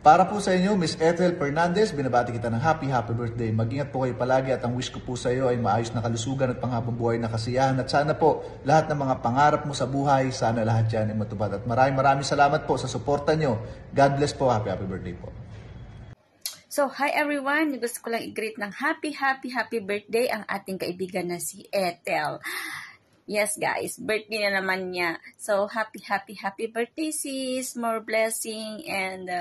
Para po sa inyo, Miss Ethel Fernandez, binabati kita ng happy birthday. Mag-ingat po kayo palagi at ang wish ko po sa iyo ay maayos na kalusugan at panghabang buhay na kasiyahan. At sana po, lahat ng mga pangarap mo sa buhay, sana lahat yan ay matupad. At maraming salamat po sa suporta nyo. God bless po. Happy birthday po. So, hi everyone! Gusto ko lang i-greet ng happy birthday ang ating kaibigan na si Ethel. Yes guys, birthday na naman niya. So, happy birthday sis! More blessing and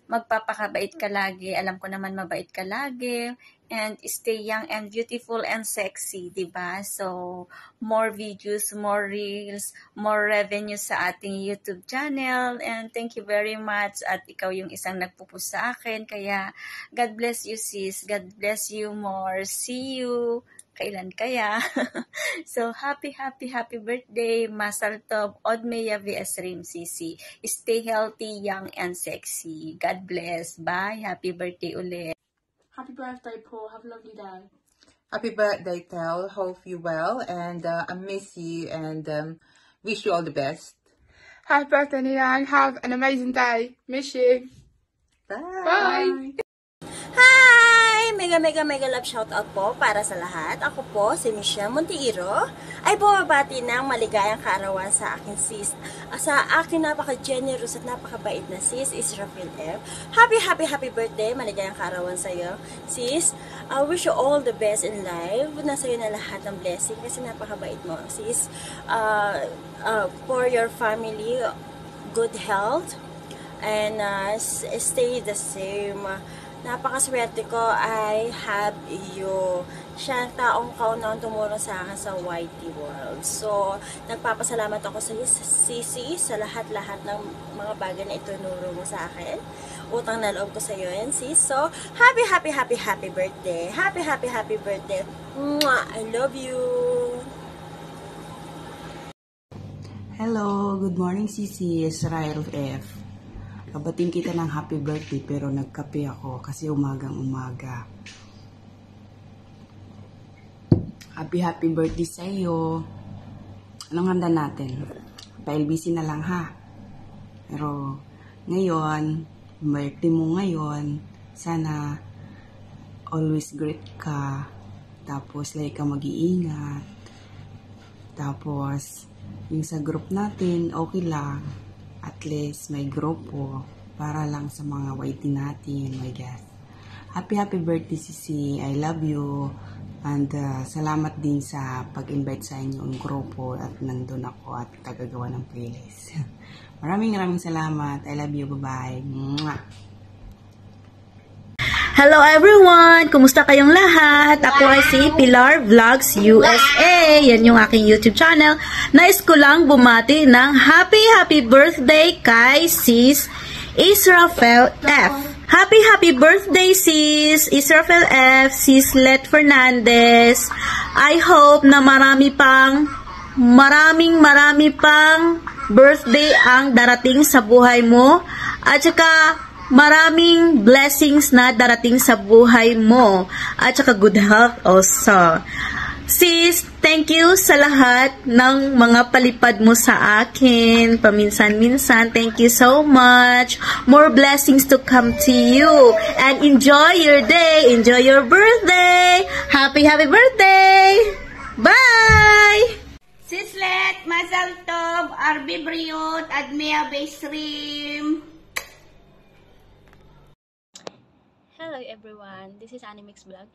magpapakabait ka lagi. Alam ko naman mabait ka lagi. And stay young and beautiful and sexy, diba? So, more videos, more reels, more revenue sa ating YouTube channel. And thank you very much. At ikaw yung isang nagpupush sa akin. Kaya, God bless you sis. God bless you more. See you. Kailan kaya? So, happy birthday, Masal Tov, Odmeya VS Rim CC. Stay healthy, young, and sexy. God bless. Bye. Happy birthday ulit. Happy birthday, Paul. Have a lovely day. Happy birthday, Tel. Hope you well, and I miss you, and wish you all the best. Happy birthday, Niang. Have an amazing day. Miss you. Bye. Bye. Hi! Mega love shoutout po para sa lahat. Ako po, si Michelle Monteiro, ay bumabati ng maligayang kaarawan sa akin sis. Sa akin napaka-generous at napakabait na sis, Israfil F. Happy birthday, maligayang kaarawan sa iyo, sis. I wish you all the best in life. Nasa iyo na lahat ng blessing kasi napakabait mo, sis. For your family, good health, and stay the same. Napakaswerte ko, I have you. Siya ang taong kaunang tumulong sa akin sa YT World. So, nagpapasalamat ako sa Sisi sa lahat-lahat ng mga bagay na itunuro mo sa akin. Utang na loob ko sa iyo yan, sis. So, happy birthday. Happy birthday. Mwah! I love you. Hello, good morning Sisi, Israel F. Kabating kita ng happy birthday pero nagkape ako kasi umagang-umaga. Happy birthday sa iyo. Anong handa natin? Pa-LBC na lang ha. Pero ngayon, birthday mo ngayon, sana always great ka. Tapos lagi ka mag-iingat. Tapos yung sa group natin, okay lang. At least may grupo para lang sa mga YT natin, my guys. Happy birthday Sisi, I love you. And salamat din sa pag-invite sa inyong grupo at nandun ako at tagagawa ng playlist. Maraming salamat. I love you. Bye-bye. Mwah! Hello everyone! Kumusta kayong lahat? Ako ay si Pilar Vlogs USA. Yan yung aking YouTube channel. Nais ko lang bumati ng happy birthday kay sis Israfel F. Happy birthday sis Israfel F. Sis Let Fernandez. I hope na marami pang birthday ang darating sa buhay mo. At saka maraming blessings na darating sa buhay mo. At saka good health also. Sis, thank you sa lahat ng mga palipad mo sa akin. Paminsan-minsan, thank you so much. More blessings to come to you. And enjoy your day. Enjoy your birthday. Happy birthday. Bye! Sislet, Masal Tov, RB Briot, Admea Baserim. Hello everyone, this is Animix Vlog.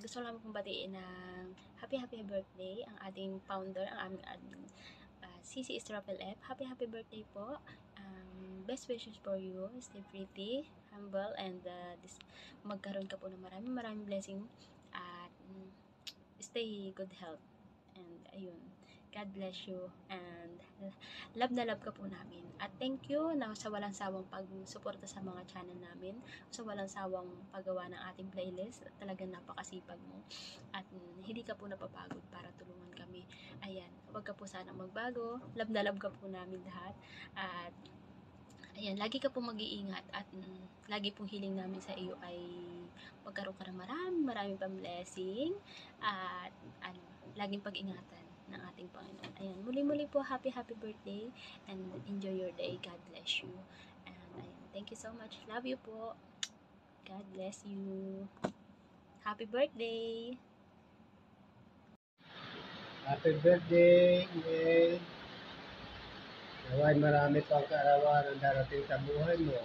Gusto lang pong batiin ng happy birthday ang ating founder, ang aming admin, Sisi Israfel F. Happy birthday po. Best wishes for you. Stay pretty, humble, and magkaroon ka po ng maraming blessing at stay good health. And ayun, God bless you and love na love ka po namin. At thank you na sa walang sawang pagsuporta sa mga channel namin, sa walang sawang paggawa ng ating playlist. Talagang napakasipag mo at hindi ka po napapagod para tulungan kami. Ayan, huwag ka po sana magbago. Love na love ka po namin lahat. At ayan, lagi ka po mag-iingat at lagi pong hiling namin sa iyo ay magkaroon ka ng maraming pang blessing at laging pag-ingatan ng ating Panginoon. Ayan, muli po happy birthday and enjoy your day. God bless you. And ayan, thank you. Thank you so much. Love you po. God bless you. Happy birthday! Happy birthday, May. Naway marami pang kaarawan ang darating sa buhay mo.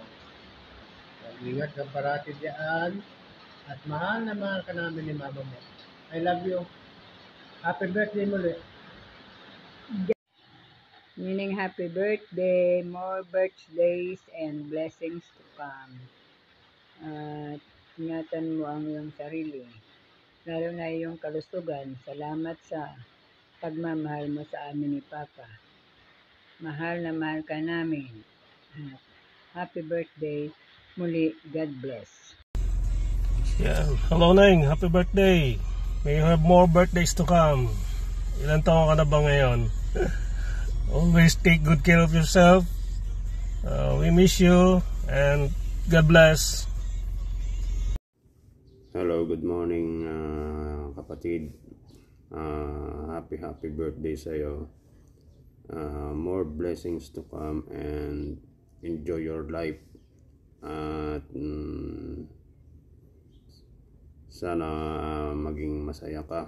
Mag-ingat ka parati diyan. At mahal na mahal ka namin ni Mama mo. I love you. Happy birthday muli. Meaning happy birthday, more birthdays and blessings to come. At ingatan mo ang iyong sarili, lalo na iyong kalusugan. Salamat sa pagmamahal mo sa amin ni Papa. Mahal na mahal ka namin. Happy birthday muli. God bless. Yeah. Hello, Neng. Happy birthday. May you have more birthdays to come. Ilan taon ka na ba ngayon? Always take good care of yourself. We miss you and God bless. Hello, good morning kapatid. Happy birthday sa'yo. More blessings to come and enjoy your life. At sana maging masaya ka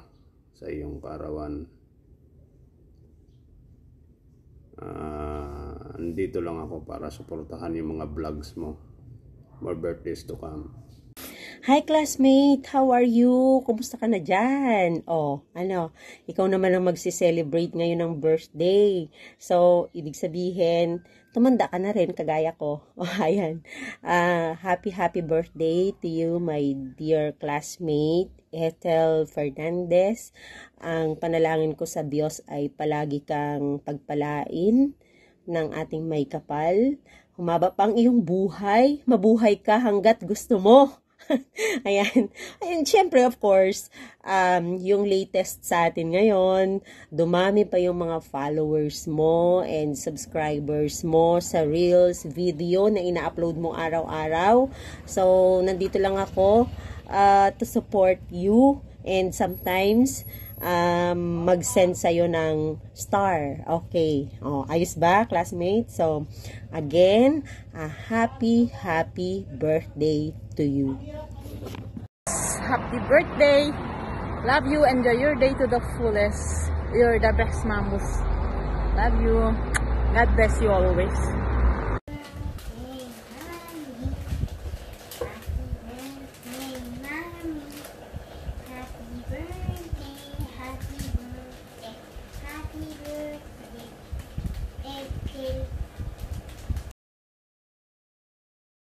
sa iyong kaarawan. Andito lang ako para suportahan yung mga vlogs mo. More birthdays to come. Hi classmate, how are you? Kumusta ka na dyan? Ikaw naman ang magsi-celebrate ngayon ng birthday. So, ibig sabihin, tumanda ka na rin, kagaya ko. Ayan. Happy birthday to you, my dear classmate, Ethel Fernandez. Ang panalangin ko sa Diyos ay palagi kang pagpalain ng ating may kapal. Humaba pang iyong buhay. Mabuhay ka hanggat gusto mo. Ayan. Syempre, of course, yung latest sa atin ngayon, dumami pa yung mga followers mo and subscribers mo sa Reels video na ina-upload mo araw-araw. So, nandito lang ako to support you and sometimes mag-send sa'yo ng star. Okay. Ayos ba, classmate? So, again, happy birthday to you. Happy birthday. Love you. Enjoy your day to the fullest. You're the best, Mamus. Love you. God bless you always. Happy birthday,